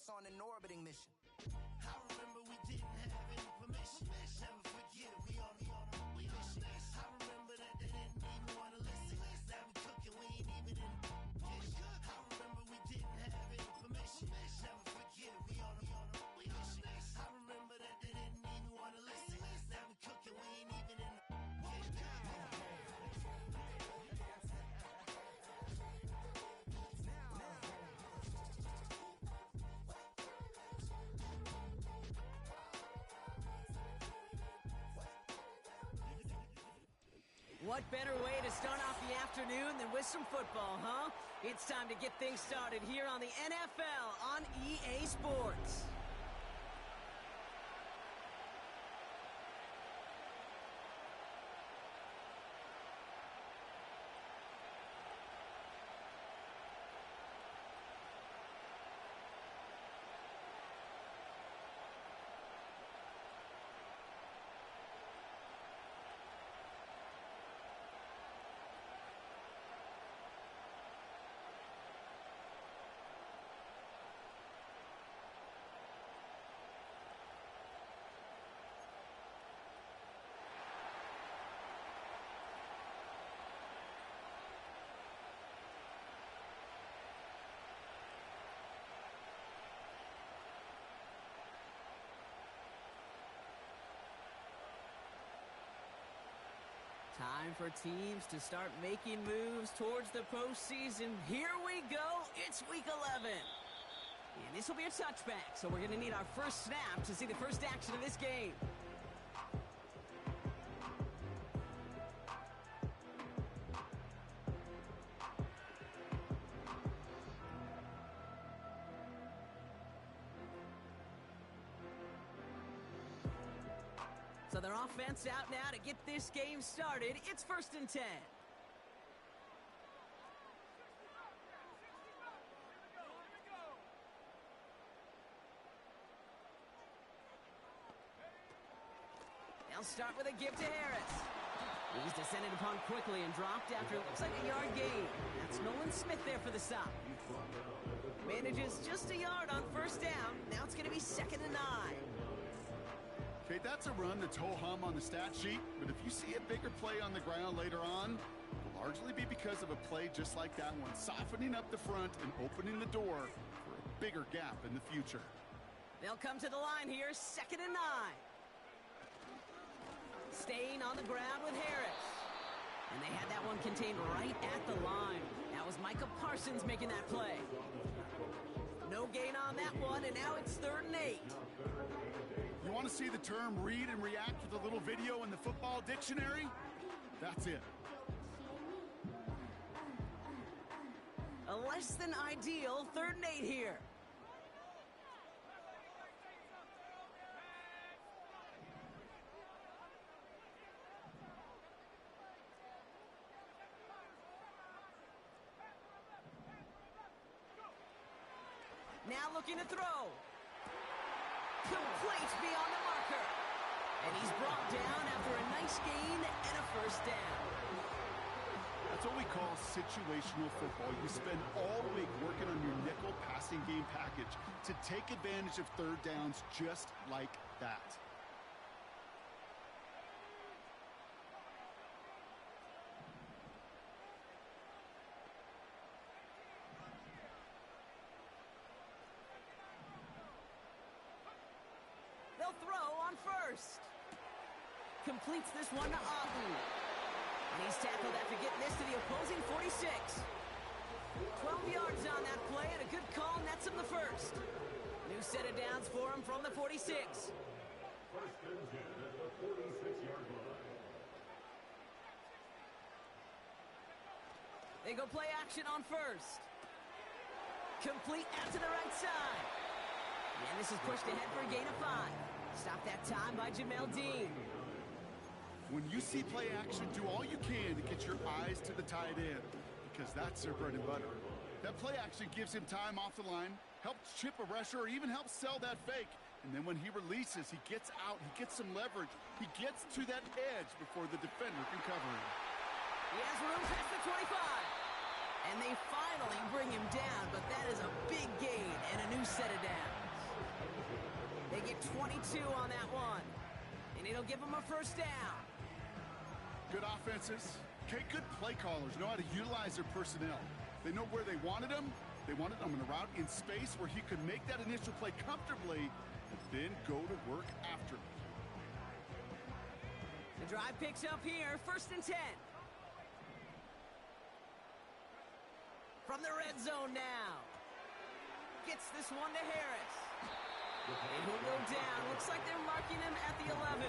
us on an orbiting mission. I remember we didn't have any permission. Never forget, we on a mission. I remember that they didn't even want to listen. Now we cooking, we ain't even in the kitchen. I remember we didn't have any permission. Never forget, we on a mission. I remember that they didn't even want to listen. Now we cooking, we ain't even in the kitchen. What better way to start off the afternoon than with some football, huh? It's time to get things started here on the NFL on EA Sports. Time for teams to start making moves towards the postseason. Here we go. It's Week 11. And this will be a touchback, so we're going to need our first snap to see the first action of this game. So their offense out now to get this game started. It's 1st and 10. They'll start with a give to Harris. He's descended upon quickly and dropped after it looks like a yard gain. That's Nolan Smith there for the stop. Manages just a yard on 1st down. Now it's going to be 2nd and 9. Okay, that's a run that's ho-hum on the stat sheet, but if you see a bigger play on the ground later on, it'll largely be because of a play just like that one, softening up the front and opening the door for a bigger gap in the future. They'll come to the line here, 2nd and 9. Staying on the ground with Harris. And they had that one contained right at the line. That was Micah Parsons making that play. No gain on that one, and now it's 3rd and 8. You want to see the term read and react with a little video in the football dictionary? That's it. A less than ideal 3rd and 8 here. Now looking to throw. Complete beyond the marker. And he's brought down after a nice gain and a 1st down. That's what we call situational football. You spend all week working on your nickel passing game package to take advantage of 3rd downs just like that. They'll throw on 1st. Completes this one to Otten. And he's tackled after getting this to the opposing 46. 12 yards on that play and a good call nets him the 1st. New set of downs for him from the 46. 1st and 10 at the 46-yard line. They go play action on 1st. Complete out to the right side. And this is pushed ahead for a gain of 5. Stopped that time by Jamel Dean. When you see play action, do all you can to get your eyes to the tight end, because that's their bread and butter. That play action gives him time off the line, helps chip a rusher, or even helps sell that fake. And then when he releases, he gets out, he gets some leverage. He gets to that edge before the defender can cover him. He has room past the 25. And they finally bring him down, but that is a big gain and a new set of downs. 22 on that one. And it'll give them a first down. Good offenses. Okay, good play callers know how to utilize their personnel. They know where they wanted him. They wanted him on a route in space where he could make that initial play comfortably and then go to work after it. The drive picks up here, 1st and 10. From the red zone now. Gets this one to Harris. And he'll go down. Looks like they're marking him at the 11.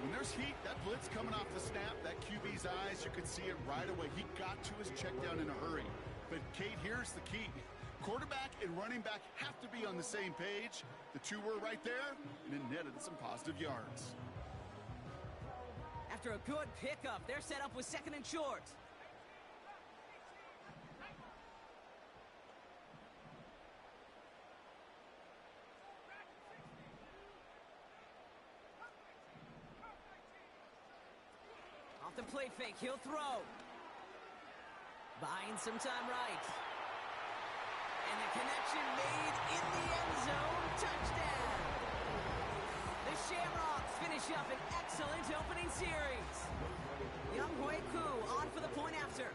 When there's heat, that blitz coming off the snap, that QB's eyes, you could see it right away. He got to his check down in a hurry. But, Kate, here's the key. Quarterback and running back have to be on the same page. The two were right there, and it netted some positive yards. After a good pickup, they're set up with 2nd and short. Off the play fake, he'll throw. Buying some time right. And the connection made in the end zone. Touchdown! The Shamrocks finish up an excellent opening series. Young Reiko on for the point after.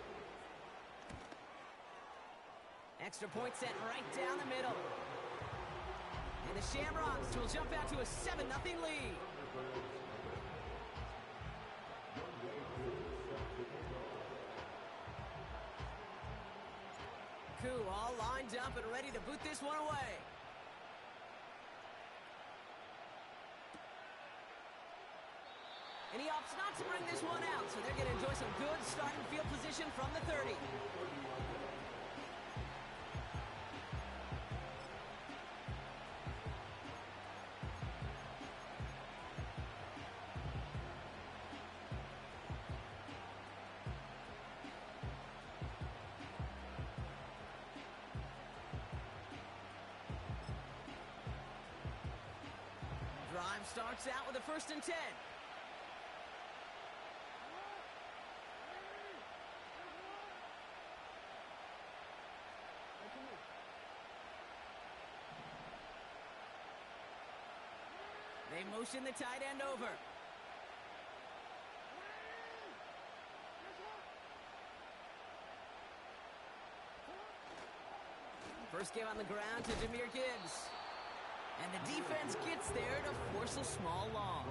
Extra point set right down the middle. And the Shamrocks will jump out to a 7-0 lead. All lined up and ready to boot this one away. And he opts not to bring this one out, so they're going to enjoy some good starting field position from the 30. Drive starts out with a 1st and 10. They motion the tight end over. First give on the ground to Jahmyr Gibbs. And the defense gets there to force a small loss.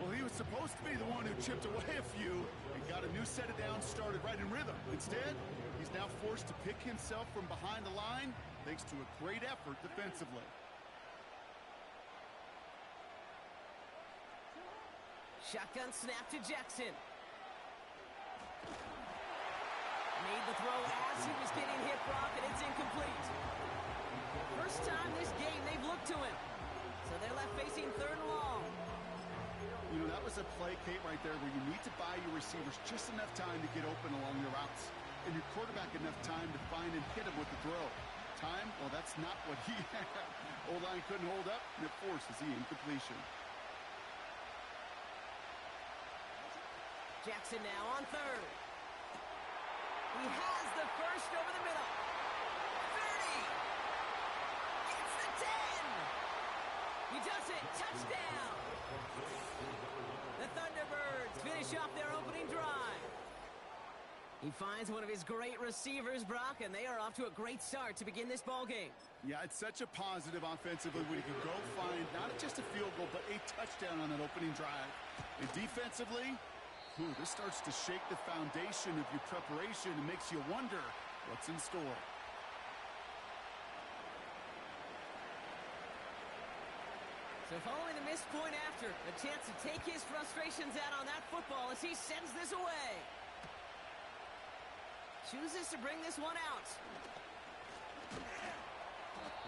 Well, he was supposed to be the one who chipped away a few and got a new set of downs started right in rhythm. Instead, he's now forced to pick himself from behind the line thanks to a great effort defensively. Shotgun snap to Jackson. Made the throw as he was getting hit, Brock, and it's incomplete. First time this game they've looked to him. So they're left facing 3rd and long. You know, that was a play, Kate, right there where you need to buy your receivers just enough time to get open along their routes. And your quarterback enough time to find and hit him with the throw. Time? Well, that's not what he had. O-line couldn't hold up, and it forces the incompletion. Jackson now on 3rd. He has the first over the middle. 30. Gets the 10. He does it. Touchdown. The Thunderbirds finish off their opening drive. He finds one of his great receivers, Brock, and they are off to a great start to begin this ballgame. Yeah, it's such a positive offensively when you can go find not just a field goal, but a touchdown on that opening drive. And defensively, this starts to shake the foundation of your preparation and makes you wonder what's in store. So following the missed point after, a chance to take his frustrations out on that football as he sends this away. Chooses to bring this one out.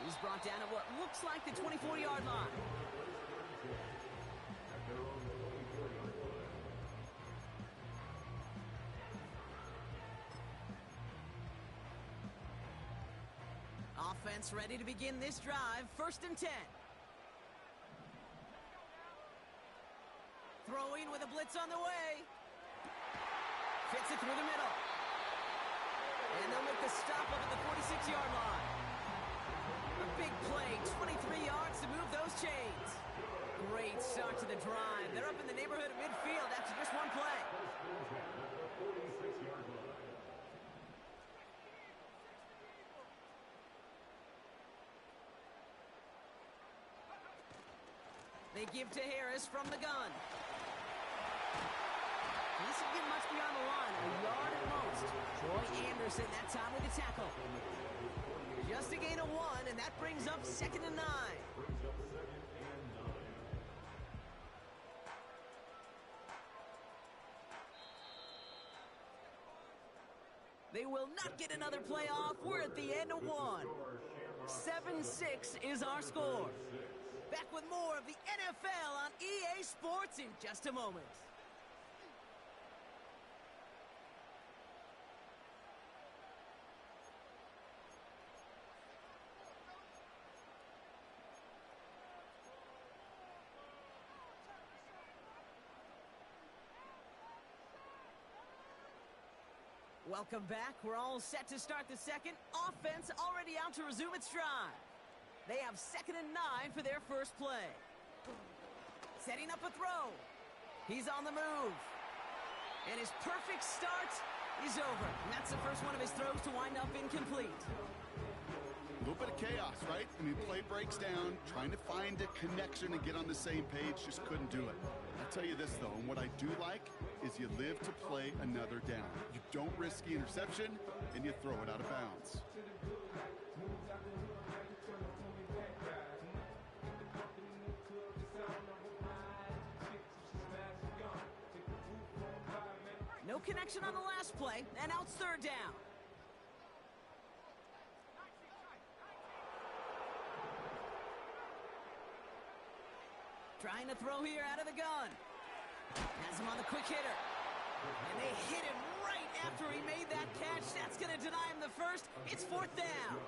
He's brought down at what looks like the 24-yard line. Offense ready to begin this drive. 1st and 10. Throwing with a blitz on the way. Fits it through the middle. And they'll make the stop up at the 46-yard line. A big play, 23 the drive. They're up in the neighborhood of midfield after just one play. They give to Harris from the gun. This will get much beyond the line, a yard at most. Troy Anderson that time with the tackle. Just a gain of 1, and that brings up 2nd and 9. They will not get another play off. We're at the end of 1. 7-6 is our score. Back with more of the NFL on EA Sports in just a moment. Welcome back. We're all set to start the second. Offense already out to resume its drive. They have 2nd and 9 for their first play. Setting up a throw. He's on the move. And his perfect start is over. And that's the first one of his throws to wind up incomplete. A little bit of chaos, right? I mean, play breaks down, trying to find a connection and get on the same page, just couldn't do it. I'll tell you this, though, and what I do like is you live to play another down. You don't risk the interception, and you throw it out of bounds. No connection on the last play, and now it's 3rd down. Trying to throw here out of the gun. Has him on the quick hitter. And they hit him right after he made that catch. That's going to deny him the first. It's 4th down.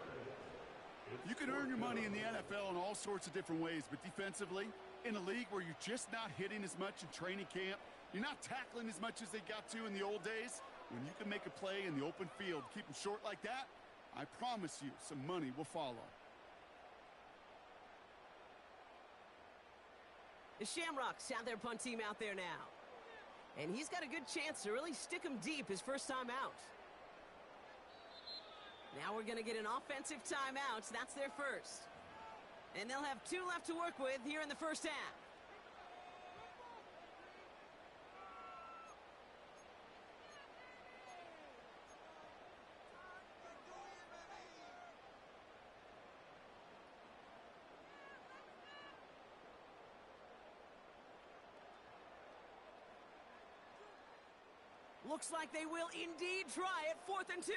You can earn your money in the NFL in all sorts of different ways, but defensively, in a league where you're just not hitting as much in training camp, you're not tackling as much as they got to in the old days, when you can make a play in the open field, keep them short like that, I promise you some money will follow. The Shamrocks have their punt team out there now. And he's got a good chance to really stick him deep his first time out. Now we're going to get an offensive timeout. That's their first. And they'll have 2 left to work with here in the first half. Looks like they will indeed try it. 4th and 2.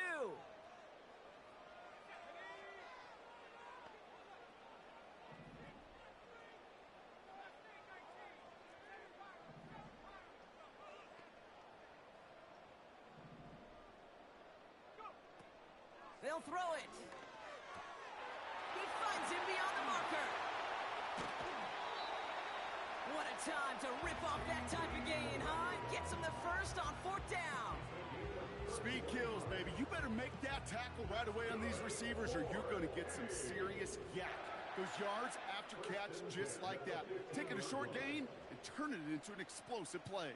They'll throw it. He finds him beyond the marker. What a time to rip off that type of gain, huh? Gets him the first on 4th down. Speed kills, baby. You better make that tackle right away on these receivers or you're going to get some serious yak. Those yards after catch just like that. Taking a short gain and turning it into an explosive play.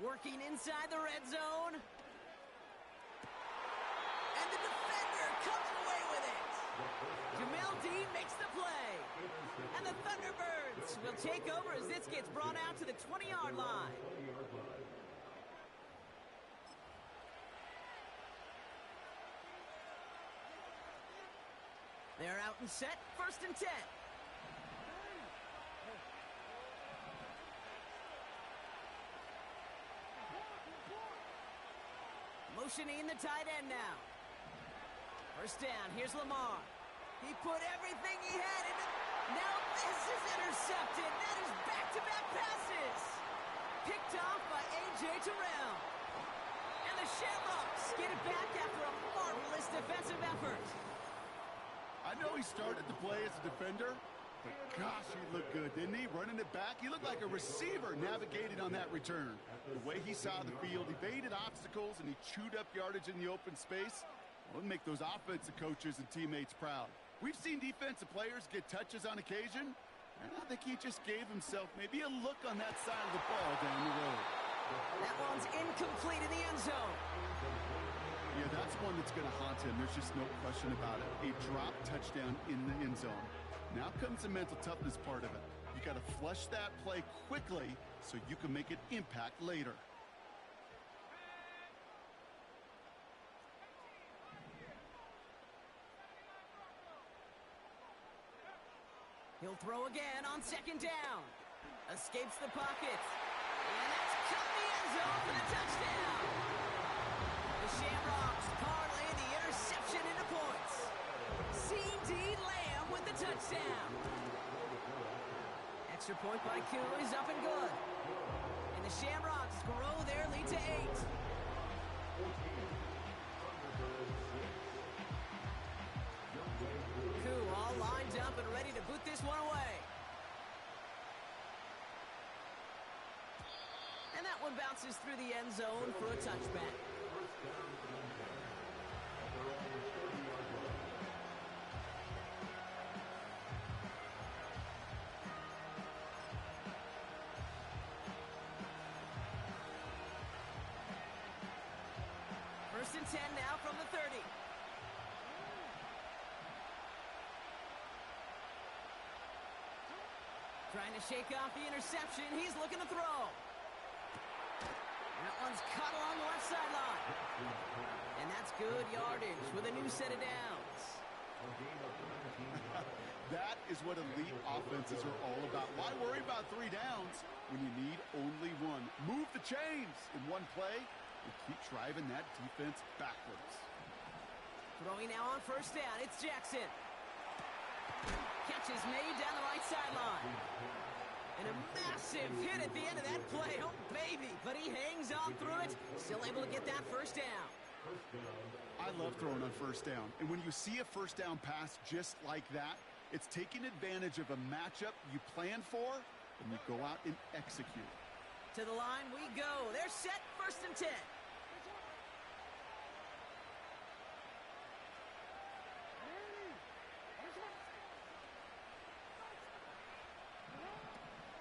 Working inside the red zone. And the defender comes away with it. Jamel Dean makes the play. And the Thunderbirds will take over as this gets brought out to the 20-yard line. They're out and set. 1st and 10. Motioning the tight end now. 1st down. Here's Lamar. He put everything he had into. Now this is intercepted. That is back-to-back passes. Picked off by A.J. Terrell. And the Shamrocks get it back after a marvelous defensive effort. I know he started the play as a defender, But gosh, he looked good, didn't he? Running it back, he looked like a receiver navigating on that return. The way he saw the field, evaded obstacles, and he chewed up yardage in the open space. Well, it'll make those offensive coaches and teammates proud. We've seen defensive players get touches on occasion, and I think he just gave himself maybe a look on that side of the ball down the road. That one's incomplete in the end zone. Yeah, that's one that's going to haunt him. There's just no question about it. A drop touchdown in the end zone. Now comes the mental toughness part of it. You got to flush that play quickly so you can make an impact later. He'll throw again on second down. Escapes the pocket. And that's caught in the end zone for the touchdown. The Shamrocks parlay the interception into points. C.D. Lamb with the touchdown. Extra point by Koo is up and good. And the Shamrocks grow their lead to 8. Koo all lined up and ready to boot this one away. And that one bounces through the end zone for a touchback. First and 10 now from the 30. Trying to shake off the interception. He's looking to throw. That one's cut along the left sideline. And that's good yardage with a new set of downs. That is what elite offenses are all about. Why worry about 3 downs when you need only 1? Move the chains in one play and keep driving that defense backwards. Throwing now on first down. It's Jackson. Catch is made down the right sideline. And a massive hit at the end of that play. Oh, baby. But he hangs on through it. Still able to get that first down. I love throwing on first down. And when you see a first down pass just like that, it's taking advantage of a matchup you plan for, and you go out and execute. To the line we go. They're set. First and 10.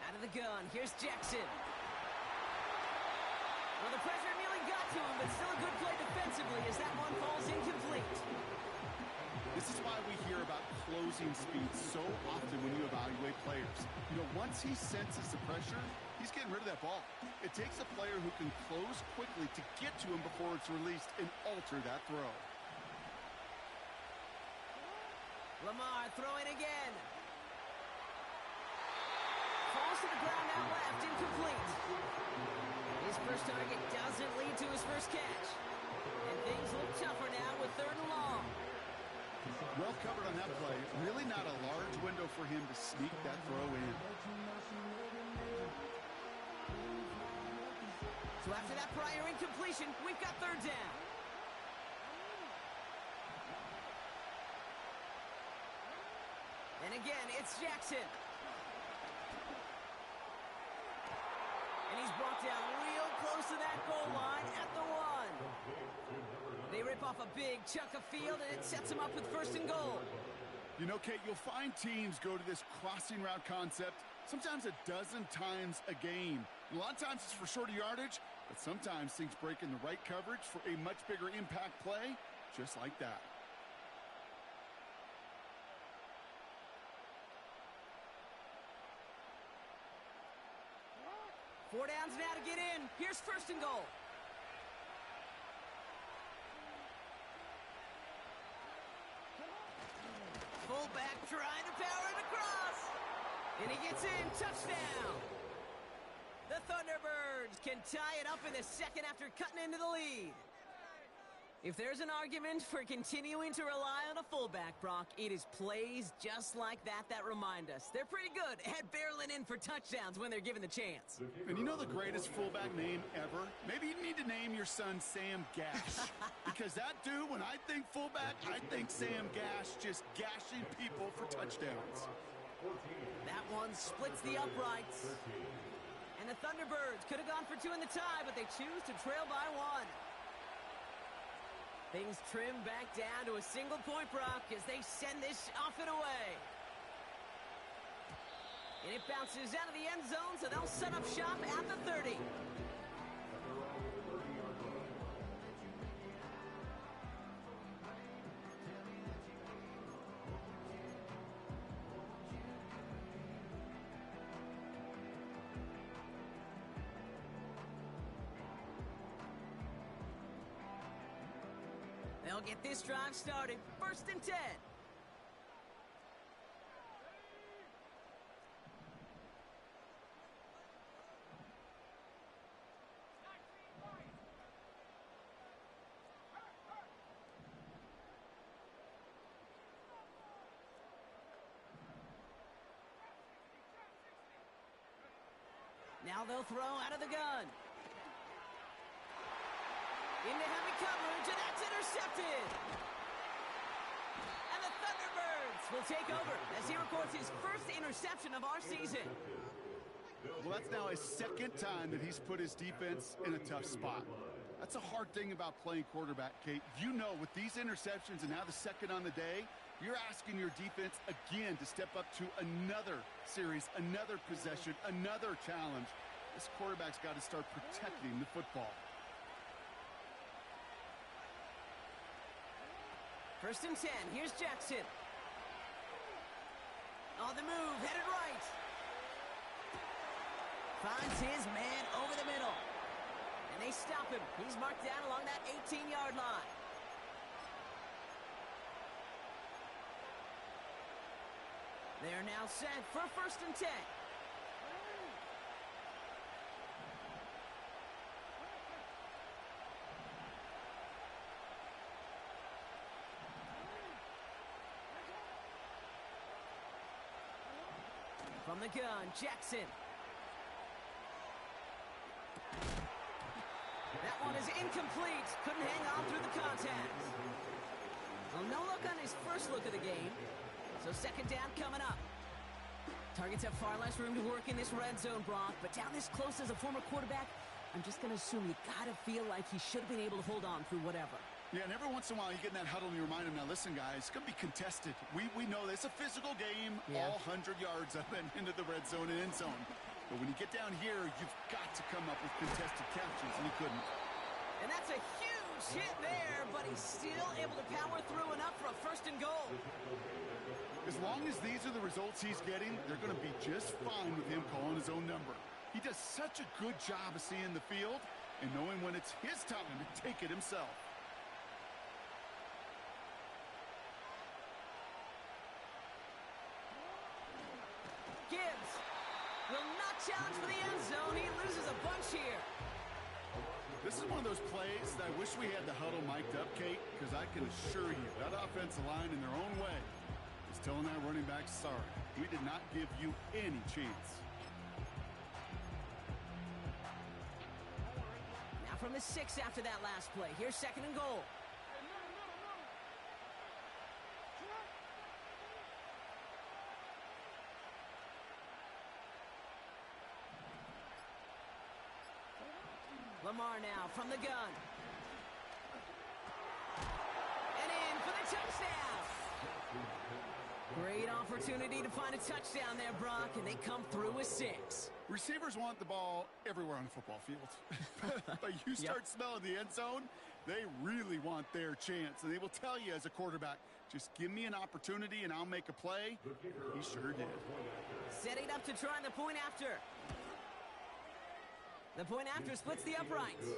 Out of the gun. Here's Jackson. Well, the pressure nearly got to him, but still a good play defensively as that one falls incomplete. This is why we hear about closing speed so often when you evaluate players. You know, once he senses the pressure, he's getting rid of that ball. It takes a player who can close quickly to get to him before it's released and alter that throw. Lamar throwing again. Falls to the ground out left, incomplete. His first target doesn't lead to his first catch. And things look tougher now with 3rd and long. Well covered on that play. Really not a large window for him to sneak that throw in. So after that prior incompletion, we've got 3rd down. And again, it's Jackson. And he's brought down real close to that goal line at the 1. They rip off a big chunk of field, and it sets them up with 1st and goal. You know, Kate, you'll find teams go to this crossing route concept sometimes a dozen times a game. A lot of times it's for shorter yardage, but sometimes things break in the right coverage for a much bigger impact play, just like that. Four downs now to get in. Here's 1st and goal. Fullback trying to power it across. And he gets in. Touchdown. The Thunderbirds can tie it up in the 2nd after cutting into the lead. If there's an argument for continuing to rely on a fullback, Brock, it is plays just like that that remind us. They're pretty good at barreling in for touchdowns when they're given the chance. And you know the greatest fullback name ever? Maybe you need to name your son Sam Gash. Because that dude, when I think fullback, I think Sam Gash just gashing people for touchdowns. That one splits the uprights. And the Thunderbirds could have gone for two in the tie, but they choose to trail by one. Things trim back down to a single point, Brock, as they send this off and away. And it bounces out of the end zone, so they'll set up shop at the 30. They'll get this drive started. 1st and 10. Now they'll throw out of the gun. Into heavy coverage, and that's intercepted. And the Thunderbirds will take over as he records his first interception of our season. Well, that's now his 2nd time that he's put his defense in a tough spot. That's a hard thing about playing quarterback, Kate. You know, with these interceptions and now the 2nd on the day, you're asking your defense again to step up to another series, another possession, another challenge. This quarterback's got to start protecting the football. 1st and 10. Here's Jackson. On the move, headed right. Finds his man over the middle. And they stop him. He's marked down along that 18-yard line. They're now set for 1st and 10. From the gun, Jackson. That one is incomplete. Couldn't hang on through the contact. Well, no look on his first look of the game. So 2nd down coming up. Targets have far less room to work in this red zone, Brock. But down this close as a former quarterback, I'm just going to assume you got to feel like he should have been able to hold on through whatever. Yeah, and every once in a while you get in that huddle and you remind him, now listen, guys, it's going to be contested. We know this. It's a physical game, all 100 yards up and into the red zone and end zone. But when you get down here, you've got to come up with contested captures, and he couldn't. And that's a huge hit there, but he's still able to power through enough for a 1st and goal. As long as these are the results he's getting, they're going to be just fine with him calling his own number. He does such a good job of seeing the field and knowing when it's his time to take it himself. Gibbs will not challenge for the end zone. He loses a bunch here. This is one of those plays that I wish we had the huddle mic'd up, Kate, because I can assure you that offensive line in their own way is telling that running back, sorry, we did not give you any chance. Now from the 6 after that last play. Here's 2nd and goal. Lamar now from the gun. And in for the touchdown. Great opportunity to find a touchdown there, Brock, and they come through with 6. Receivers want the ball everywhere on the football field. But you start smelling the end zone, they really want their chance. And they will tell you as a quarterback, just give me an opportunity and I'll make a play. He sure did. Setting up to try the point after. The point after splits the uprights.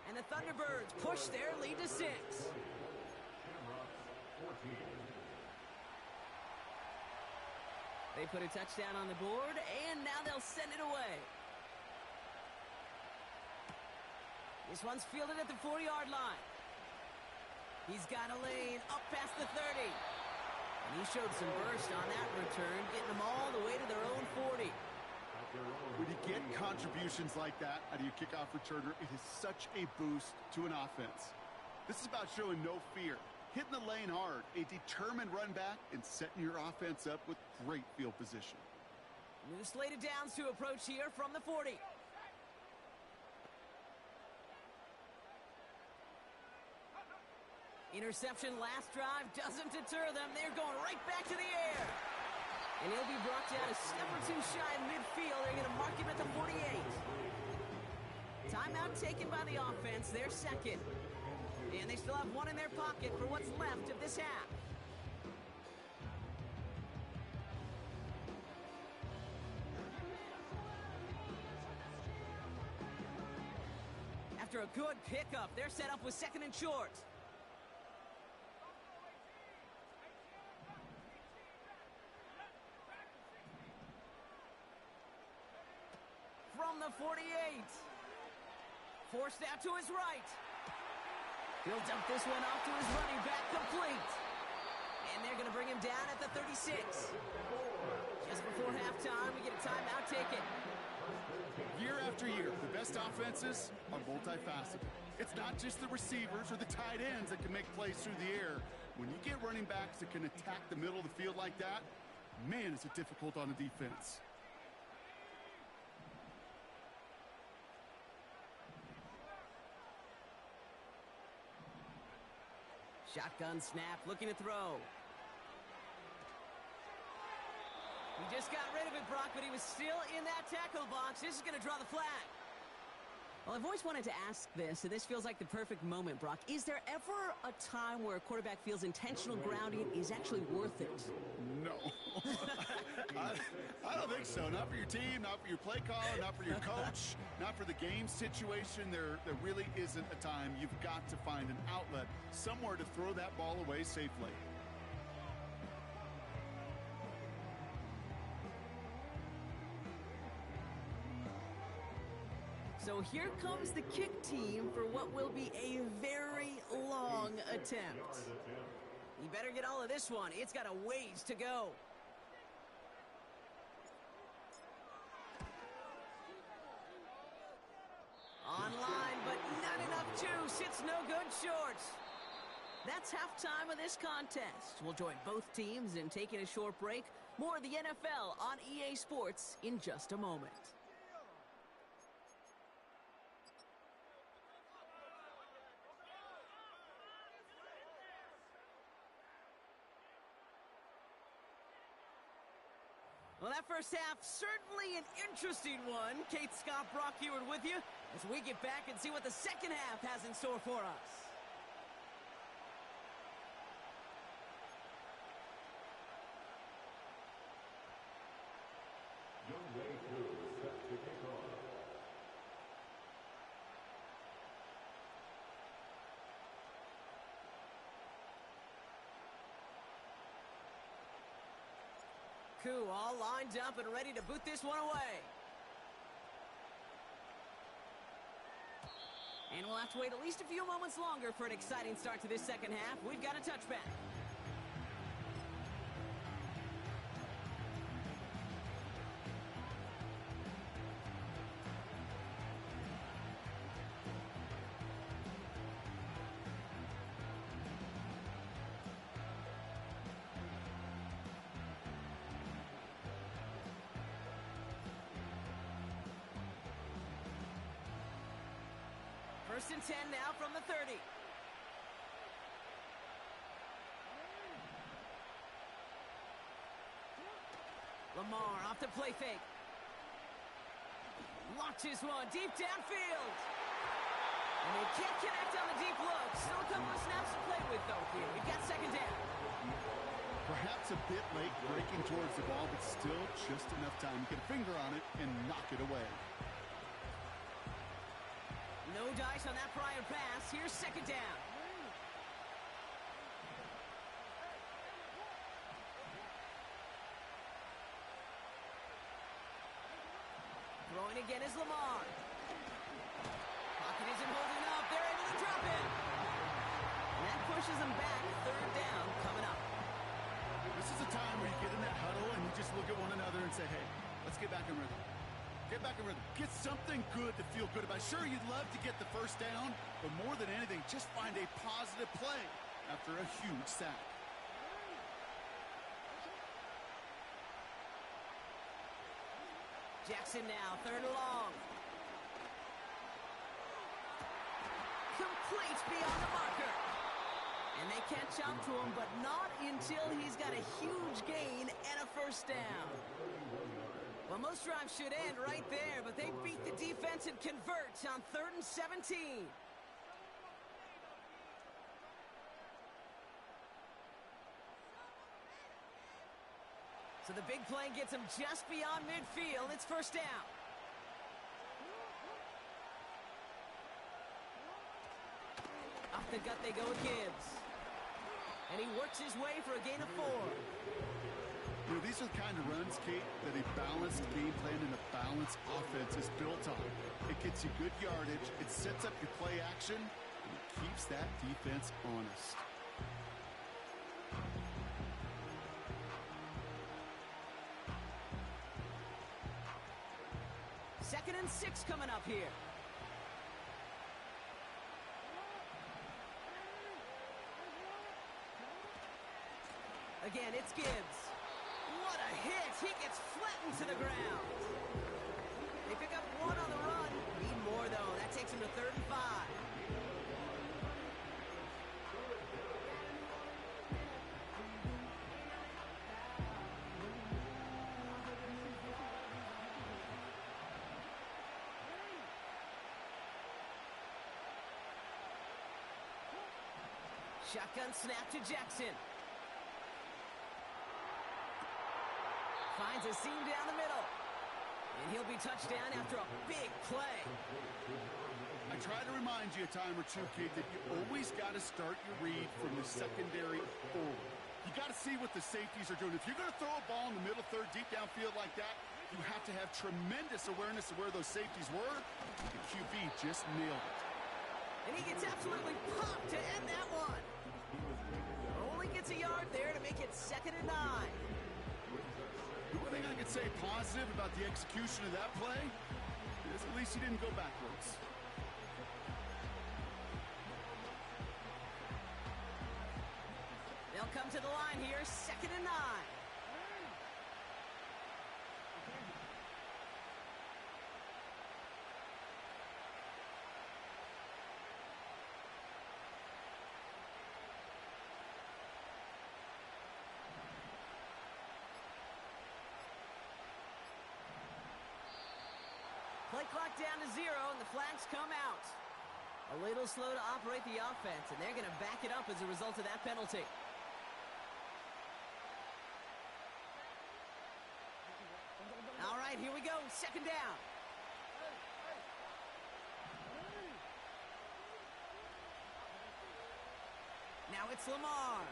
And the Thunderbirds push their lead to 6. They put a touchdown on the board, and now they'll send it away. This one's fielded at the 40-yard line. He's got a lane up past the 30. And he showed some burst on that return, getting them all the way to their own 40. When you get contributions like that out of your kickoff returner, it is such a boost to an offense. This is about showing no fear. hitting the lane hard, a determined run back, and setting your offense up with great field position. New slated downs to approach here from the 40. Interception last drive doesn't deter them. They're going right back to the air. And he'll be brought down a step or two shy of midfield. They're going to mark him at the 48. Timeout taken by the offense, their second. And they still have one in their pocket for what's left of this half. After a good pickup, they're set up with second and short. From the 48. Forced out to his right. He'll dump this one off to his running back, complete. And they're going to bring him down at the 36. Just before halftime, we get a timeout taken. Year after year, the best offenses are multifaceted. It's not just the receivers or the tight ends that can make plays through the air. When you get running backs that can attack the middle of the field like that, man, is it difficult on the defense. Shotgun snap, looking to throw. He just got rid of it, Brock, but he was still in that tackle box. This is going to draw the flag. Well, I've always wanted to ask this, and this feels like the perfect moment, Brock. Is there ever a time where a quarterback feels intentional grounding is actually worth it? No. I don't think so. Not for your team, not for your play caller, not for your coach, not for the game situation. There really isn't a time. You've got to find an outlet, somewhere to throw that ball away safely. So here comes the kick team for what will be a very long attempt. You better get all of this one. It's got a ways to go. Online, but not enough juice. It's no good short. That's halftime of this contest. We'll join both teams in taking a short break. More of the NFL on EA Sports in just a moment. Well, that first half, certainly an interesting one. Kate Scott, Brock Heward with you as we get back and see what the second half has in store for us. Young Reiko is set to kick off. All lined up and ready to boot this one away. And we'll have to wait at least a few moments longer for an exciting start to this second half. We've got a touchback. First and 10 now from the 30. Lamar off the play fake. Launches one deep downfield. And they can't connect on the deep look. Still a couple of snaps to play with, though, here. We've got second down. Perhaps a bit late breaking towards the ball, but still just enough time to get a finger on it and knock it away. No dice on that prior pass. Here's second down. Throwing again is Lamar. Pocket isn't holding up. They're able to drop it. And that pushes them back. Third down coming up. This is a time where you get in that huddle and you just look at one another and say, hey, let's get back in rhythm. Get back in rhythm. Get something good to feel good about. Sure, you'd love to get the first down, but more than anything, just find a positive play. after a huge sack. Jackson now, 3rd and long. Complete beyond the marker. And they catch up to him, but not until he's got a huge gain and a 1st down. Well, most drives should end right there, but they beat the defense and convert on 3rd and 17. So the big play gets him just beyond midfield. It's 1st down. Up the gut they go with Gibbs. And he works his way for a gain of 4. You know, these are the kind of runs, Kate, that a balanced game plan and a balanced offense is built on. It gets you good yardage, it sets up your play action, and it keeps that defense honest. 2nd and 6 coming up here. Again, it's Gibbs. What a hit! He gets flattened to the ground. They pick up 1 on the run. Need more, though. That takes him to 3rd and 5. Shotgun snap to Jackson. Finds a seam down the middle. And he'll be touched down after a big play. I try to remind you a time or two, Kate, that you always got to start your read from the secondary forward. You got to see what the safeties are doing. If you're going to throw a ball in the middle third, deep downfield like that, you have to have tremendous awareness of where those safeties were. The QB just nailed it. And he gets absolutely popped to end that one. Only gets a yard there to make it 2nd and 9. The one thing I could say positive about the execution of that play is at least he didn't go backwards. They'll come to the line here, 2nd and 9. Play clock down to 0, and the flags come out. A little slow to operate the offense, and they're going to back it up as a result of that penalty. All right, here we go. 2nd down. Now it's Lamar.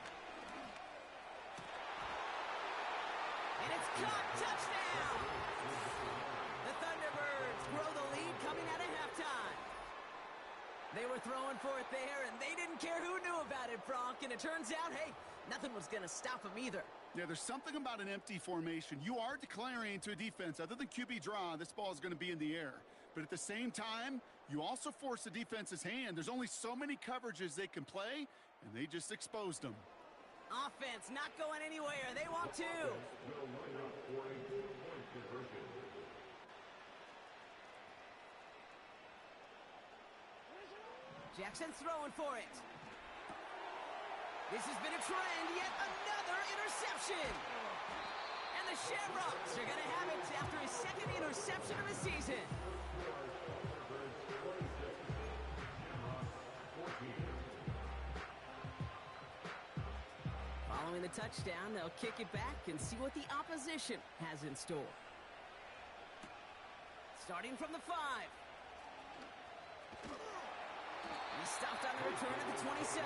And it's caught. Touchdown! The Thunderbirds grow the lead coming out of halftime. They were throwing for it there, and they didn't care who knew about it, Brock. And it turns out, hey, nothing was going to stop them either. Yeah, there's something about an empty formation. You are declaring to a defense, other than QB draw, this ball is going to be in the air. But at the same time, you also force the defense's hand. There's only so many coverages they can play, and they just exposed them. Offense not going anywhere. They want to. Jackson's throwing for it. This has been a trend, yet another interception. And the Shamrocks are going to have it after his 2nd interception of the season. Following the touchdown, they'll kick it back and see what the opposition has in store. Starting from the 5. He stopped on the return at the 27.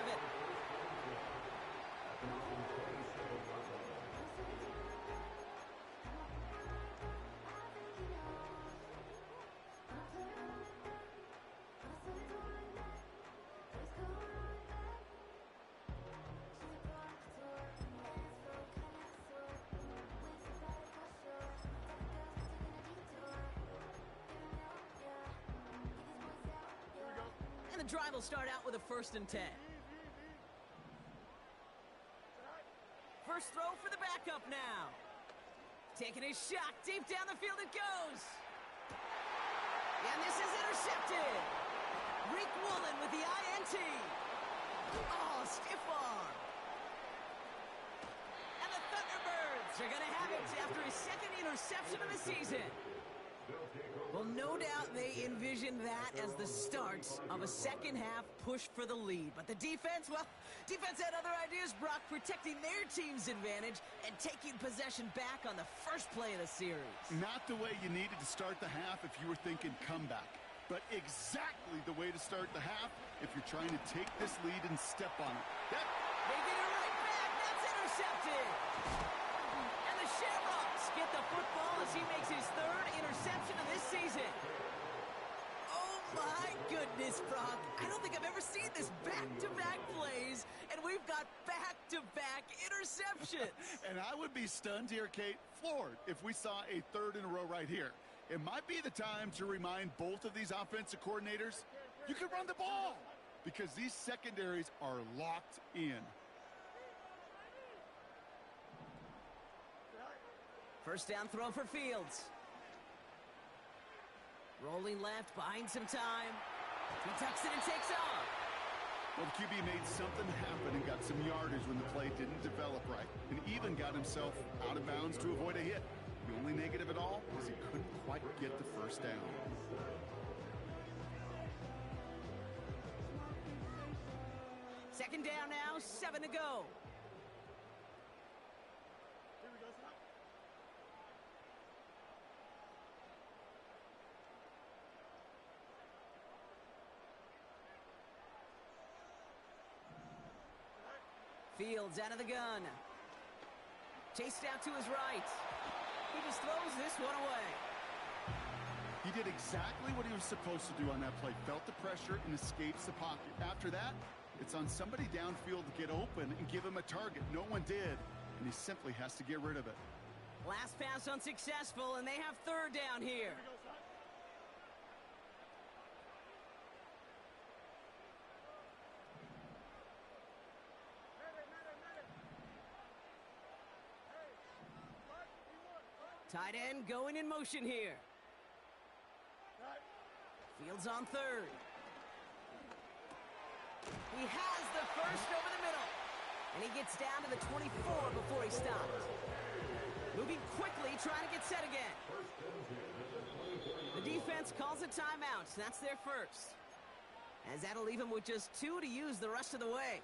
And the drive will start out with a 1st and 10. now. Taking his shot. Deep down the field it goes. And this is intercepted. Reiko with the INT. Oh, stiff arm. And the Thunderbirds are going to have it after his second interception of the season. Well, no doubt they envisioned that as the start of a second-half push for the lead. But the defense, well, defense had other ideas, Brock, protecting their team's advantage and taking possession back on the first play of the series. Not the way you needed to start the half if you were thinking comeback, but exactly the way to start the half if you're trying to take this lead and step on it. They get it right back. That's intercepted. And the Shamrocks get the football as he makes his third interception of this season. Oh, my goodness, Brock. I don't think I've ever seen this back-to-back plays, and we've got back-to-back interceptions. And I would be stunned here, Kate, floored, if we saw a third in a row right here. It might be the time to remind both of these offensive coordinators, you can run the ball, because these secondaries are locked in. First down throw for Fields. Rolling left, buying some time. He tucks it and takes off. Well, the QB made something happen and got some yardage when the play didn't develop right, and even got himself out of bounds to avoid a hit. The only negative at all is he couldn't quite get the first down. Second down now, 7 to go. Fields out of the gun. Chased out to his right. He just throws this one away. He did exactly what he was supposed to do on that play. Felt the pressure and escapes the pocket. After that, it's on somebody downfield to get open and give him a target. No one did, and he simply has to get rid of it. Last pass unsuccessful, and they have third down here. Tight end going in motion here. Fields on third. He has the first over the middle. And he gets down to the 24 before he stops. Moving quickly, trying to get set again. The defense calls a timeout. That's their first. As that'll leave him with just 2 to use the rest of the way.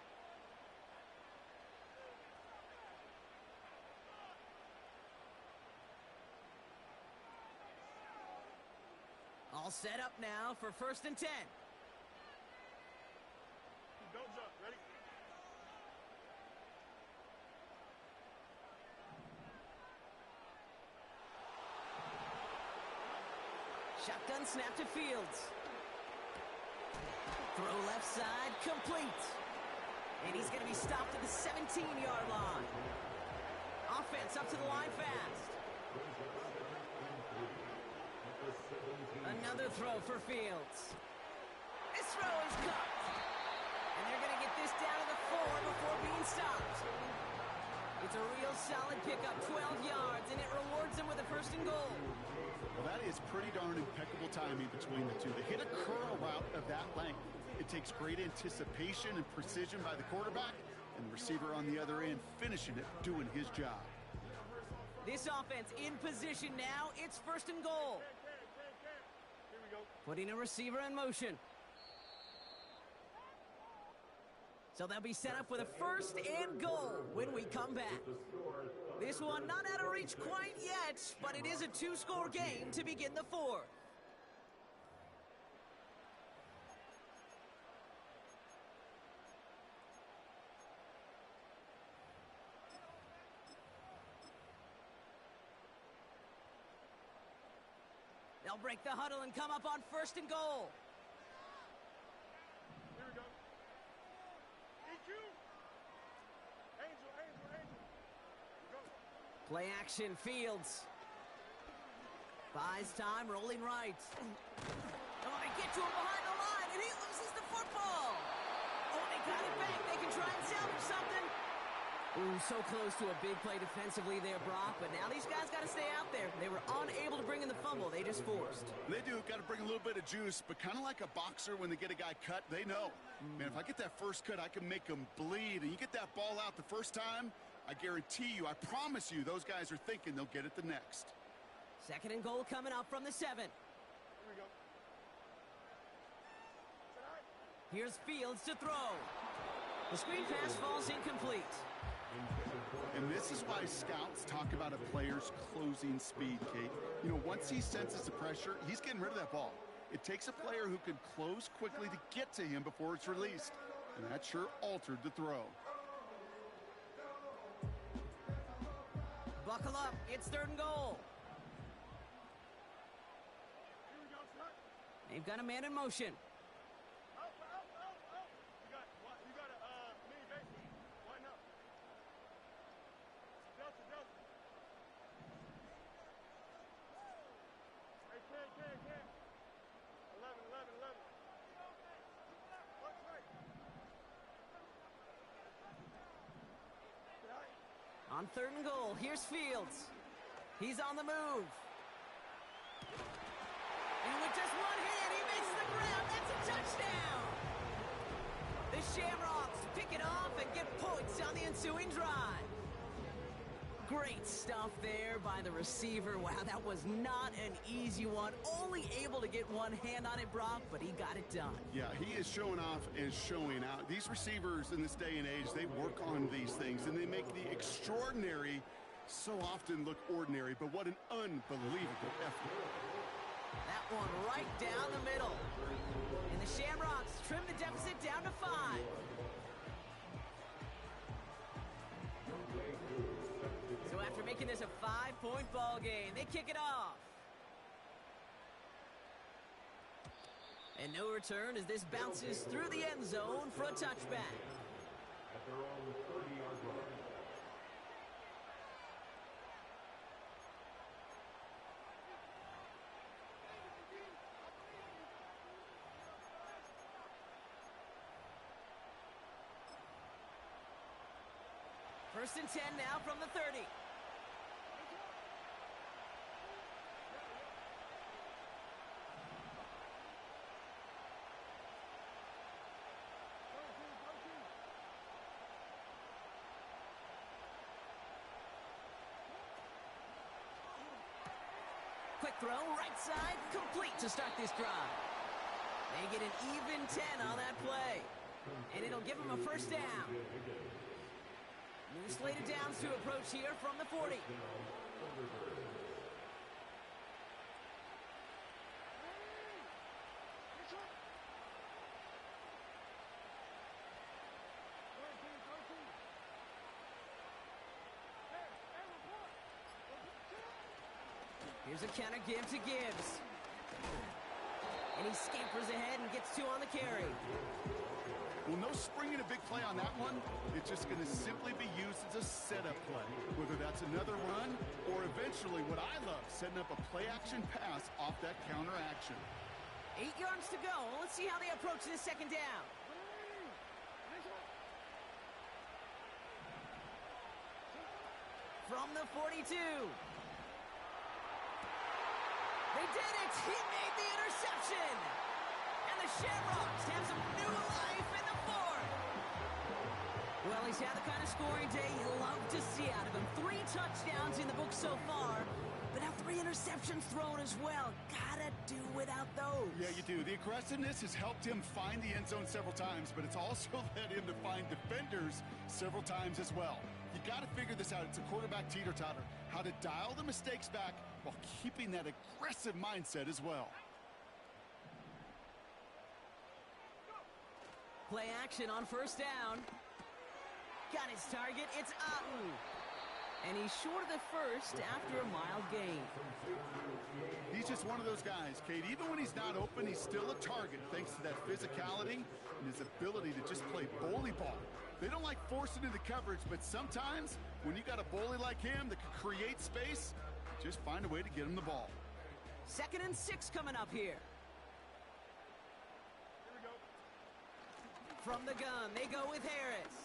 All set up now for 1st and 10. Don't jump. Ready? Shotgun snap to Fields. Throw left side, complete. And he's going to be stopped at the 17-yard line. Offense up to the line fast. Another throw for Fields. This throw is cut. And they're going to get this down to the 4 before being stopped. It's a real solid pickup, 12 yards, and it rewards them with a 1st and goal. Well, that is pretty darn impeccable timing between the two. They hit a curl route of that length. It takes great anticipation and precision by the quarterback, and the receiver on the other end finishing it, doing his job. This offense in position now. It's 1st and goal. Putting a receiver in motion. So they'll be set up with a 1st and goal when we come back. This one not out of reach quite yet, but it is a 2-score game to begin the 4th. They'll break the huddle and come up on 1st and goal. Here we go. EQ. Angel. Go. Play action, Fields. Buys time, rolling right. Oh, they get to him behind the line, and he loses the football. Oh, they got it back. They can try and salvage something. Ooh, so close to a big play defensively there, Brock, but now these guys got to stay out there. They were unable to bring in the fumble they just forced. They do, got to bring a little bit of juice, but kind of like a boxer when they get a guy cut, they know. Man, if I get that first cut, I can make them bleed, and you get that ball out the first time, I guarantee you, I promise you, those guys are thinking they'll get it the next. 2nd and goal coming up from the 7. Here we go. Here's Fields to throw. The screen pass falls incomplete. And this is why scouts talk about a player's closing speed, Kate. You know, once he senses the pressure, he's getting rid of that ball. It takes a player who can close quickly to get to him before it's released. And that sure altered the throw. Buckle up, it's 3rd and goal. They've got a man in motion. On 3rd and goal, here's Fields. He's on the move. And with just one hit, he makes the ground. That's a touchdown. The Shamrocks pick it off and get points on the ensuing drive. Great stuff there by the receiver. Wow, that was not an easy one. Only able to get one hand on it, Brock, but he got it done. Yeah, he is showing off and showing out. These receivers in this day and age, they work on these things, and they make the extraordinary so often look ordinary, but what an unbelievable effort. That one right down the middle. And the Shamrocks trim the deficit down to 5. So after making this a 5-point ball game, they kick it off. And no return as this bounces through the end zone for a touchback. At their own 30-yard line. First and 10 now from the 30. Quick throw, right side, complete to start this drive. They get an even 10 on that play. And it'll give them a first down. New slated downs to approach here from the 40. Here's a counter give to Gibbs. And he scampers ahead and gets 2 on the carry. Well, no springing a big play on that one. It's just going to simply be used as a setup play, whether that's another run or eventually what I love, setting up a play-action pass off that counter action. 8 yards to go. Let's see how they approach this 2nd down. From the 42. They did it! He made the interception! And the Shamrocks have some new life in the 4th. Well, he's had the kind of scoring day you love to see out of him. 3 touchdowns in the book so far, but now 3 interceptions thrown as well. Gotta do without those. Yeah, you do. The aggressiveness has helped him find the end zone several times, but it's also led him to find defenders several times as well. You got to figure this out. It's a quarterback teeter-totter. How to dial the mistakes back while keeping that aggressive mindset as well. Play action on first down. Got his target. It's Otten. And he's short of the first after a mild gain. He's just one of those guys, Kate. Even when he's not open, he's still a target thanks to that physicality and his ability to just play bully ball. They don't like forcing into coverage, but sometimes when you got a bully like him that can create space, just find a way to get him the ball. 2nd and 6 coming up here. Here we go. From the gun, they go with Harris.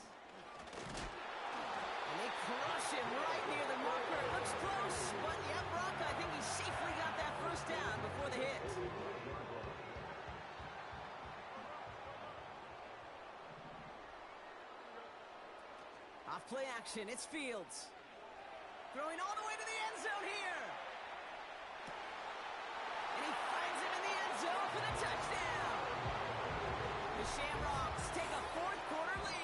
And they crush him right near the marker. It looks close, but yeah, Brock, I think he safely got that first down before the hit. Off play action, it's Fields. Throwing all the way to the end zone here. And he finds him in the end zone for the touchdown. The Shamrocks take a fourth-quarter lead.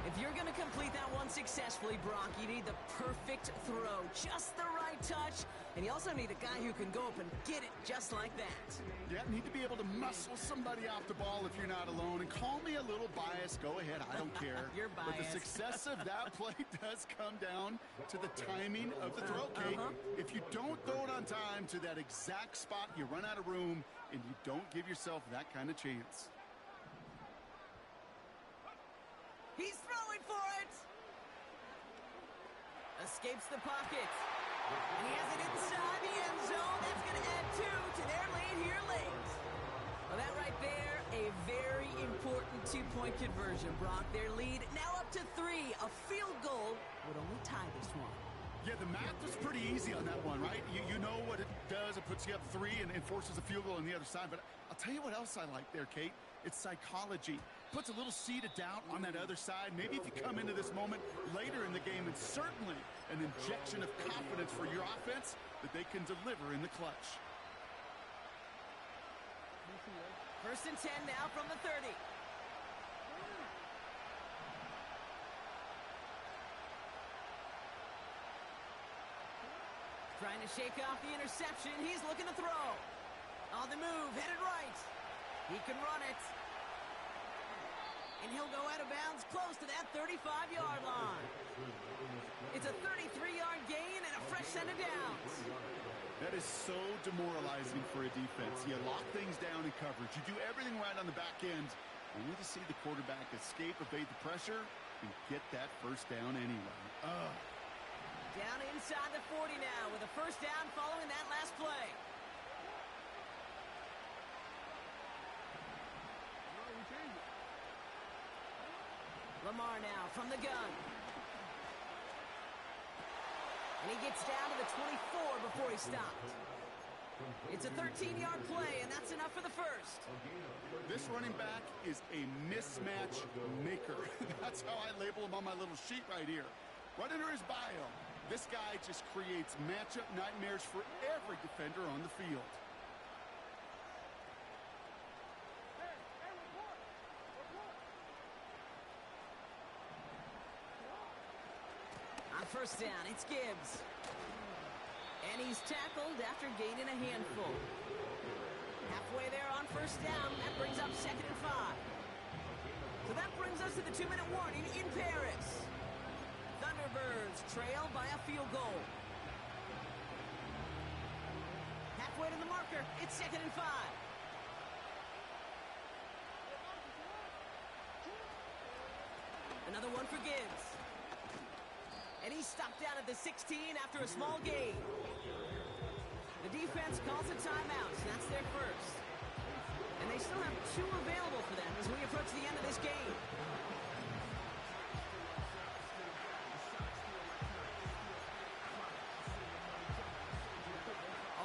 If you're going to complete that one successfully, Brock, you need the perfect throw, just the right touch, and you also need a guy who can go up and get it just like that. Yeah, need to be able to muscle somebody off the ball if you're not alone. And call me a little biased. Go ahead. I don't care. You're biased. But the success of that play does come down to the timing of the throw, Kate. If you don't throw it on time to that exact spot, you run out of room, and you don't give yourself that kind of chance. He's throwing for it. Escapes the pocket. And he has it inside the end zone. That's going to add 2 to their lead here late. Well, that right there, a very important 2-point conversion, Brock. Their lead now up to 3. A field goal would only tie this one. Yeah, the math was pretty easy on that one, right? You know what it does. It puts you up 3 and forces a field goal on the other side. But I'll tell you what else I like there, Kate. It's psychology. Puts a little seed of doubt on that other side. Maybe if you come into this moment later in the game, and certainly an injection of confidence for your offense that they can deliver in the clutch. First and 10 now from the 30. Trying to shake off the interception. He's looking to throw. On the move, headed right. He can run it. And he'll go out of bounds close to that 35-yard line. It's a 33-yard gain and a fresh set of downs. That is so demoralizing for a defense. You lock things down in coverage. You do everything right on the back end. Only to see the quarterback escape, evade the pressure, and get that first down anyway. Down inside the 40 now with a first down following that last play. Lamar now from the gun. And he gets down to the 24 before he stopped. It's a 13-yard play, and that's enough for the first. This running back is a mismatch maker. That's how I label him on my little sheet right here. Right under his bio, this guy just creates matchup nightmares for every defender on the field. On first down, it's Gibbs. And he's tackled after gaining a handful. Halfway there on first down, that brings up 2nd and 5. So that brings us to the 2-minute warning in Paris. Thunderbirds trail by a field goal. Halfway to the marker, it's 2nd and 5. Another one for Gibbs. And he's stopped down at the 16 after a small gain. The defense calls a timeout, so that's their first. And they still have 2 available for them as we approach the end of this game.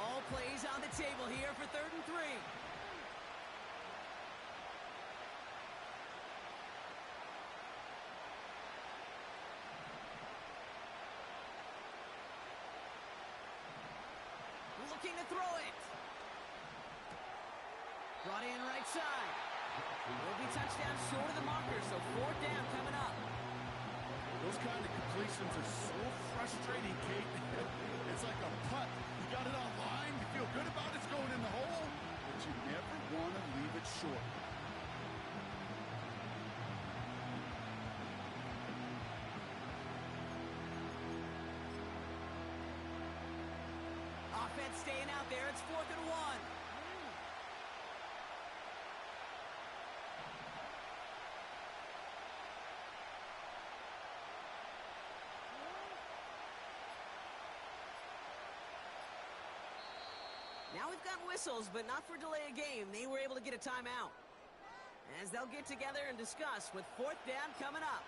All plays on the table here for 3rd and 3. Looking to throw it. Brought in right side. Will be touchdown short of the marker, so 4th down coming up. Those kind of completions are so frustrating, Kate. It's like a putt. You got it on line, you feel good about it's going in the hole, but you never want to leave it short. Offense staying out there. It's 4th and 1. Now we've got whistles, but not for delay of game. They were able to get a timeout. As they'll get together and discuss with 4th down coming up.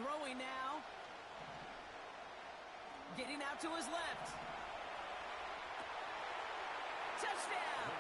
Throwing now. Getting out to his left. Touchdown!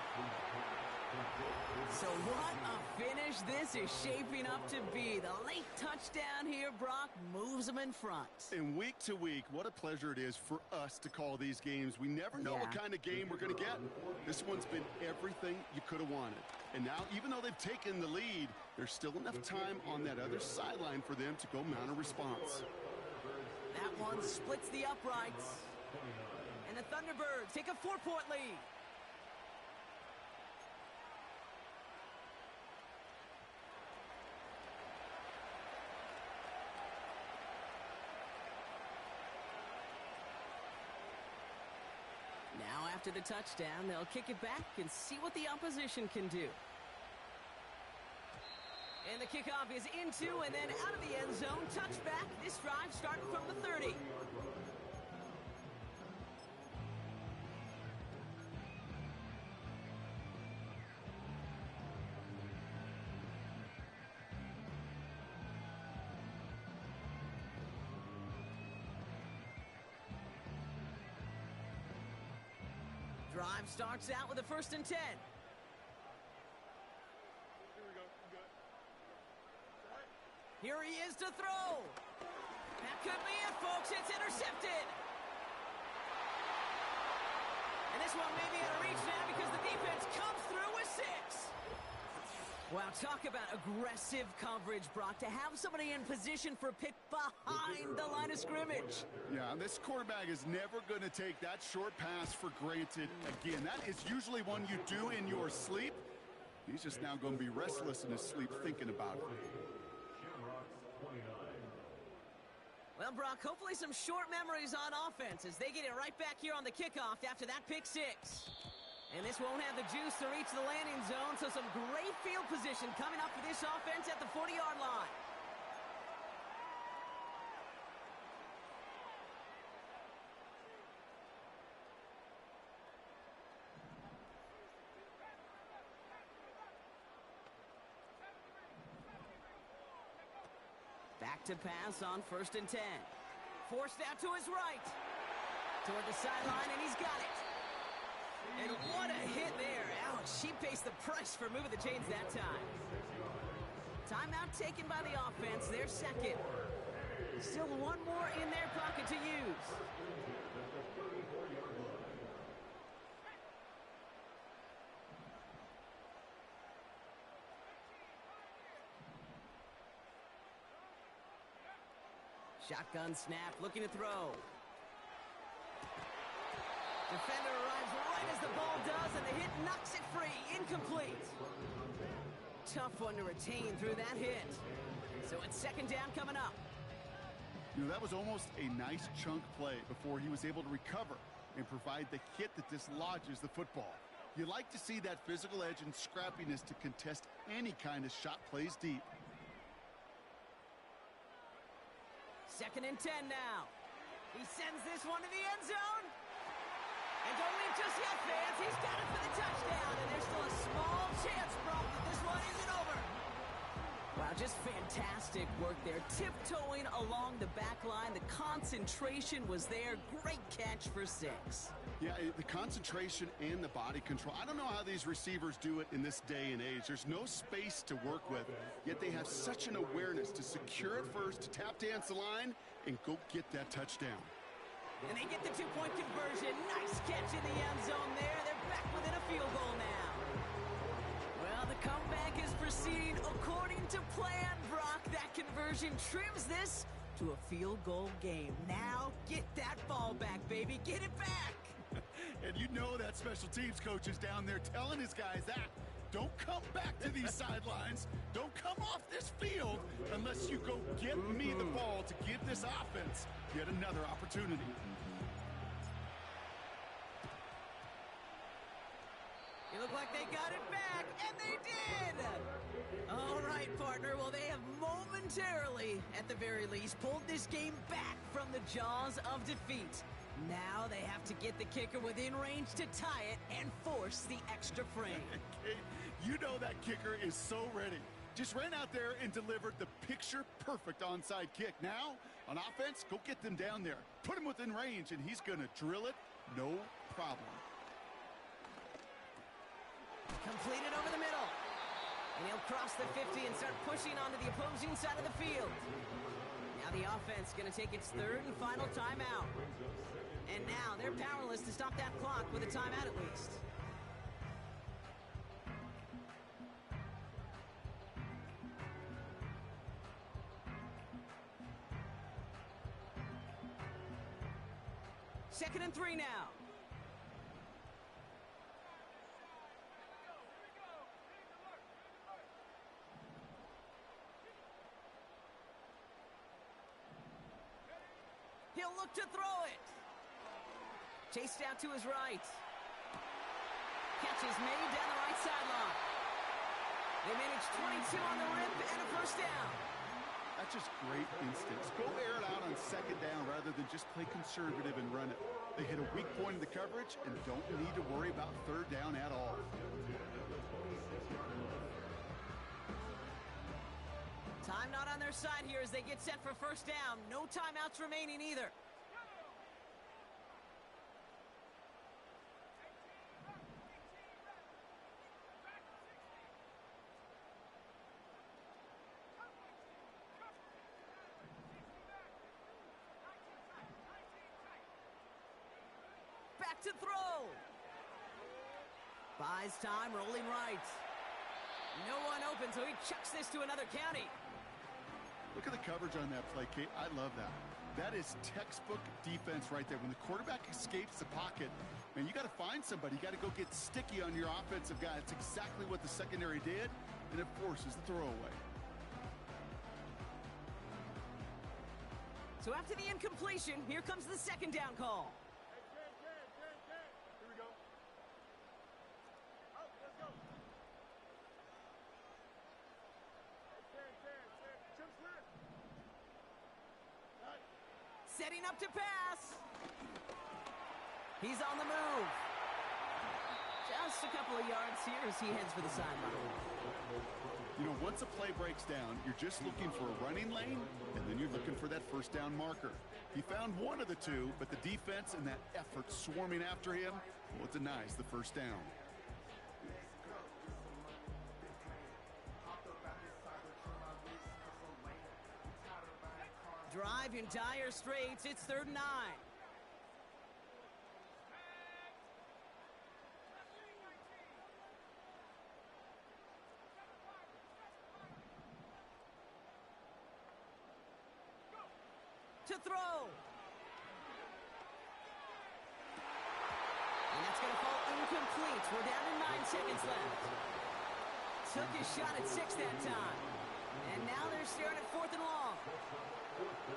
So what a finish this is shaping up to be. The late touchdown here, Brock, moves them in front. And week to week, what a pleasure it is for us to call these games. We never know what kind of game we're going to get. This one's been everything you could have wanted. And now, even though they've taken the lead, there's still enough time on that other sideline for them to go mount a response. That one splits the uprights. And the Thunderbirds take a 4-point lead. Now after the touchdown, they'll kick it back and see what the opposition can do. And the kickoff is into and then out of the end zone. Touchback. This drive starting from the 30. Drive starts out with a 1st and 10. Here he is to throw. That could be it, folks. It's intercepted. And this one may be out of reach now because the defense comes through with 6. Wow, talk about aggressive coverage, Brock. To have somebody in position for a pick behind the line of scrimmage. Yeah, this quarterback is never going to take that short pass for granted. Again, that is usually one you do in your sleep. He's just now going to be restless in his sleep thinking about it. Well, Brock, hopefully some short memories on offense as they get it right back here on the kickoff after that pick 6. And this won't have the juice to reach the landing zone, so some great field position coming up for this offense at the 40-yard line. Back to pass on 1st and 10. Forced out to his right. Toward the sideline, and he's got it. And what a hit there. Ouch, she pays the price for moving the chains that time. Timeout taken by the offense, their 2nd. Still one more in their pocket to use. Shotgun snap, looking to throw. Defender arrives right as the ball does, and the hit knocks it free. Incomplete. Tough one to retain through that hit. So it's 2nd down coming up. You know, that was almost a nice chunk play before he was able to recover and provide the hit that dislodges the football. You like to see that physical edge and scrappiness to contest any kind of shot plays deep. 2nd and 10 now. He sends this one to the end zone. And don't leave just yet, fans. He's got it for the touchdown. And there's still a small chance, Brock, that this one isn't over. Wow, just fantastic work there. Tiptoeing along the back line. The concentration was there. Great catch for 6. Yeah, the concentration and the body control. I don't know how these receivers do it in this day and age. There's no space to work with, yet they have such an awareness to secure it first, to tap dance the line, and go get that touchdown. And they get the 2-point conversion. Nice catch in the end zone there. They're back within a field goal now. Well, the comeback is proceeding according to plan, Brock. That conversion trims this to a field goal game. Now get that ball back, baby. Get it back. And you know that special teams coach is down there telling his guys that. Don't come back to these sidelines. Don't come off this field unless you go get me the ball to give this offense yet another opportunity. You look like they got it back, and they did! All right, partner. Well, they have momentarily, at the very least, pulled this game back from the jaws of defeat. Now they have to get the kicker within range to tie it and force the extra frame. You know that kicker is so ready. Just ran out there and delivered the picture-perfect onside kick. Now, on offense, go get them down there. Put him within range, and he's going to drill it, no problem. Completed over the middle. And he'll cross the 50 and start pushing onto the opposing side of the field. Now the offense going to take its third and final timeout. And now they're powerless to stop that clock with a timeout at least. Second and 3 now. He'll look to throw it. Chased out to his right. Catch is made down the right sideline. They manage 22 on the rip and a first down. That's just great instincts. Go air it out on second down rather than just play conservative and run it. They hit a weak point in the coverage and don't need to worry about third down at all. Time not on their side here as they get set for first down. No timeouts remaining either. Back to throw. Buys time, rolling right. No one open, so he chucks this to another county. Look at the coverage on that play, Kate. I love that. That is textbook defense right there. When the quarterback escapes the pocket, man, you got to find somebody. You got to go get sticky on your offensive guy. That's exactly what the secondary did, and it forces the throwaway. So after the incompletion, here comes the second down call. Here we go. Oh, let's go. Setting up to pass. He's on the move. Just a couple of yards here as he heads for the sideline. You know, once a play breaks down, you're just looking for a running lane, and then you're looking for that first down marker. He found one of the two, but the defense and that effort swarming after him, well, it denies the first down. Drive in dire straits. It's 3rd and 9. To throw. And that's going to fall incomplete. We're down to 9 seconds left. Took his shot at 6 that time. And now they're staring at 4th and long.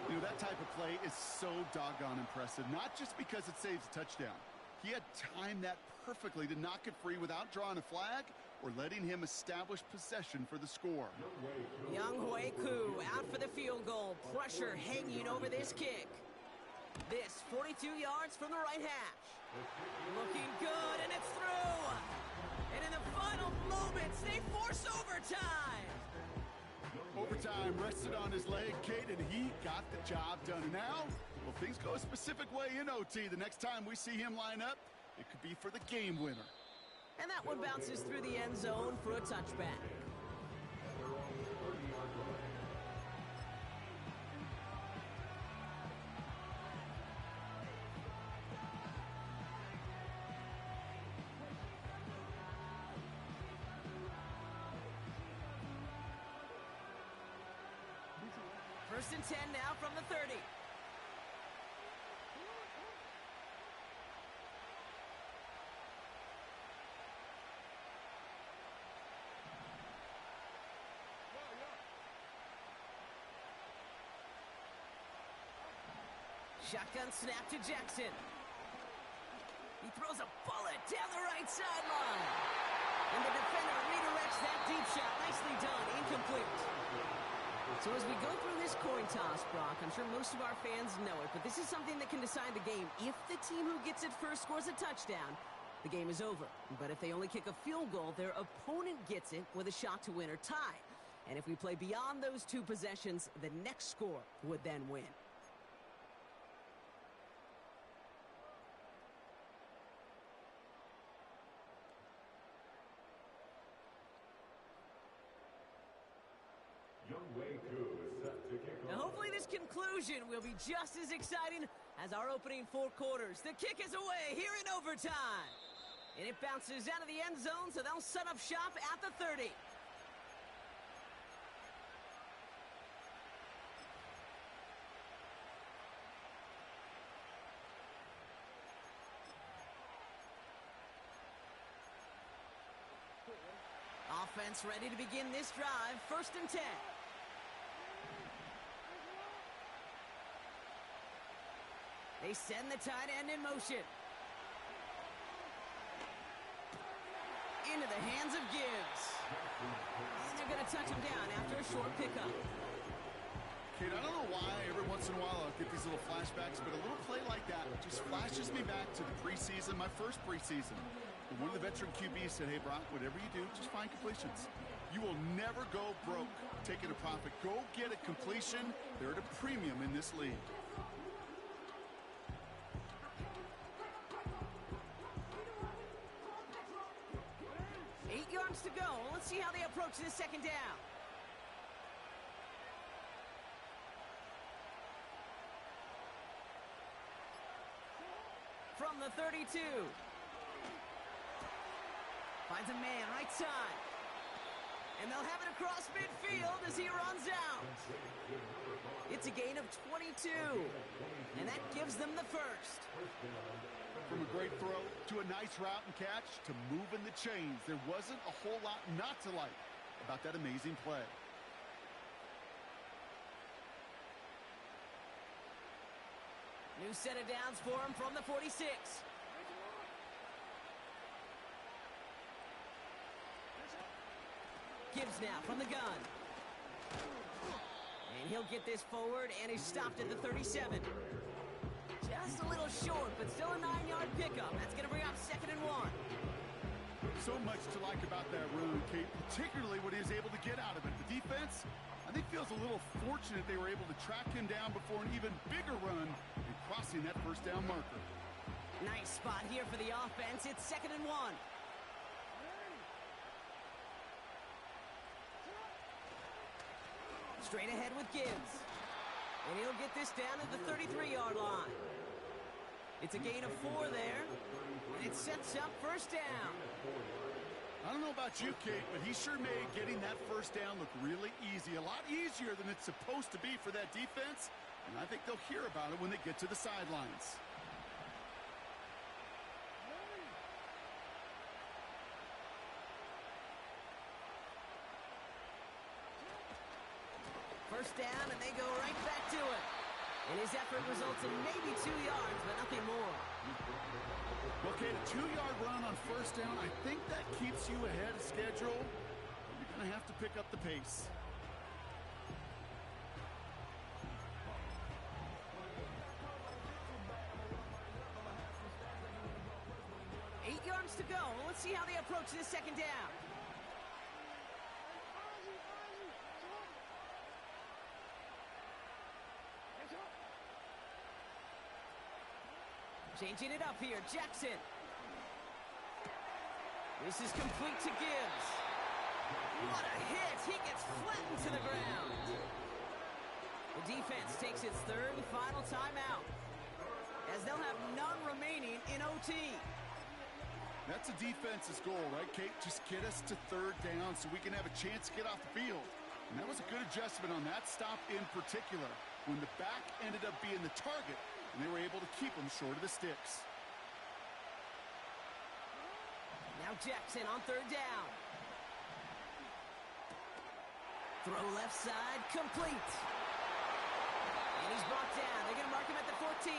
You know, that type of play is so doggone impressive, not just because it saves a touchdown. He had timed that perfectly to knock it free without drawing a flag or letting him establish possession for the score. Young Reiko out for the field goal. Pressure hanging over this kick. This 42 yards from the right hash. Looking good, and it's through. And in the final moments, they force overtime. Overtime rested on his leg, Kate, and he got the job done. And now, well, things go a specific way in OT. The next time we see him line up, it could be for the game winner. And that one bounces through the end zone for a touchback. First and 10 now from the 30. Shotgun snap to Jackson. He throws a bullet down the right sideline. And the defender redirects that deep shot. Nicely done. Incomplete. So as we go through this coin toss, Brock, I'm sure most of our fans know it, but this is something that can decide the game. If the team who gets it first scores a touchdown, the game is over. But if they only kick a field goal, their opponent gets it with a shot to win or tie. And if we play beyond those 2 possessions, the next score would then win. Young Reiko is set to kick Now off. hopefully this conclusion will be just as exciting as our opening 4 quarters. The kick is away here in overtime. And it bounces out of the end zone, so they'll set up shop at the 30. Offense ready to begin this drive. 1st and 10. They send the tight end in motion. Into the hands of Gibbs. And they're going to touch him down after a short pickup. Kate, I don't know why every once in a while I'll get these little flashbacks, but a little play like that just flashes me back to the preseason, my first preseason. And one of the veteran QBs said, hey, Brock, whatever you do, just find completions. You will never go broke taking a profit. Go get a completion. They're at a premium in this league. Eight yards to go. Let's see how they approach this 2nd down. From the 32. Finds a man right side. And they'll have it across midfield as he runs out. It's a gain of 22. And that gives them the 1st. From a great throw to a nice route and catch to moving the chains. There wasn't a whole lot not to like about that amazing play. New set of downs for him from the 46. Gibbs now from the gun. And he'll get this forward, and he's stopped at the 37. Just a little short, but still a 9-yard pickup. That's going to bring up 2nd and 1. So much to like about that run, Kate, particularly what he was able to get out of it. The defense, I think, feels a little fortunate they were able to track him down before an even bigger run and crossing that 1st down marker. Nice spot here for the offense. It's 2nd and 1. Straight ahead with Gibbs. And he'll get this down at the 33-yard line. It's a gain of 4 there. And it sets up 1st down. I don't know about you, Kate, but he sure made getting that 1st down look really easy. A lot easier than it's supposed to be for that defense. And I think they'll hear about it when they get to the sidelines. First down, and they go right back to it. And his effort results in maybe 2 yards, but nothing more. Okay, a 2-yard run on 1st down, I think that keeps you ahead of schedule. But you're going to have to pick up the pace. Eight yards to go. Let's see how they approach this 2nd down. Changing it up here, Jackson. This is complete to Gibbs. What a hit! He gets flattened to the ground. The defense takes its 3rd and final timeout, as they'll have none remaining in OT. That's a defense's goal, right, Kate? Just get us to 3rd down so we can have a chance to get off the field. And that was a good adjustment on that stop in particular, when the back ended up being the target, and they were able to keep him short of the sticks. Now Jackson on 3rd down. Throw left side, complete. And he's brought down. They're going to mark him at the 14.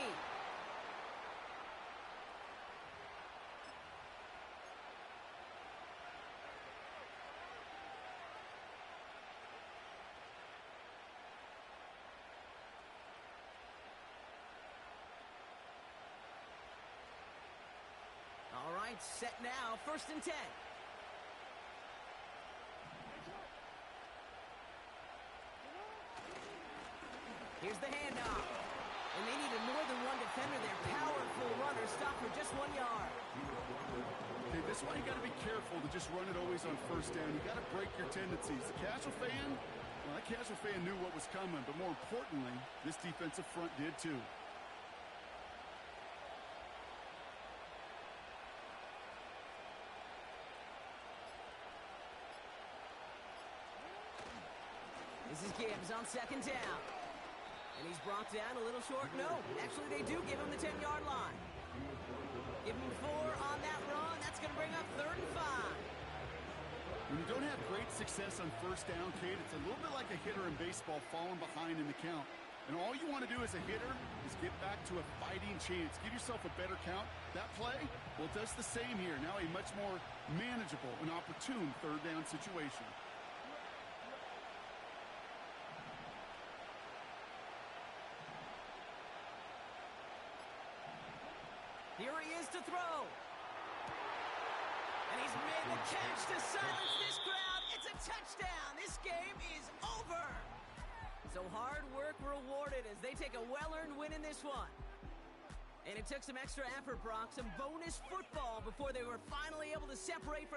All right, set now, 1st and 10. for just 1 yard. Okay, this is why you got to be careful to just run it always on first down. You got to break your tendencies. The casual fan, well, that casual fan knew what was coming, but more importantly, this defensive front did too. This is Gibbs on second down. And he's brought down a little short. No, actually they do give him the 10-yard line. Give him 4 on that run. That's going to bring up 3rd and 5. When you don't have great success on first down, Kate, it's a little bit like a hitter in baseball falling behind in the count. And all you want to do as a hitter is get back to a fighting chance. Give yourself a better count. That play, well, it does the same here. Now a much more manageable and opportune 3rd down situation. Here he is to throw. And he's made the catch to silence this crowd. It's a touchdown. This game is over. So hard work rewarded as they take a well-earned win in this one. And it took some extra effort, Brock, some bonus football before they were finally able to separate from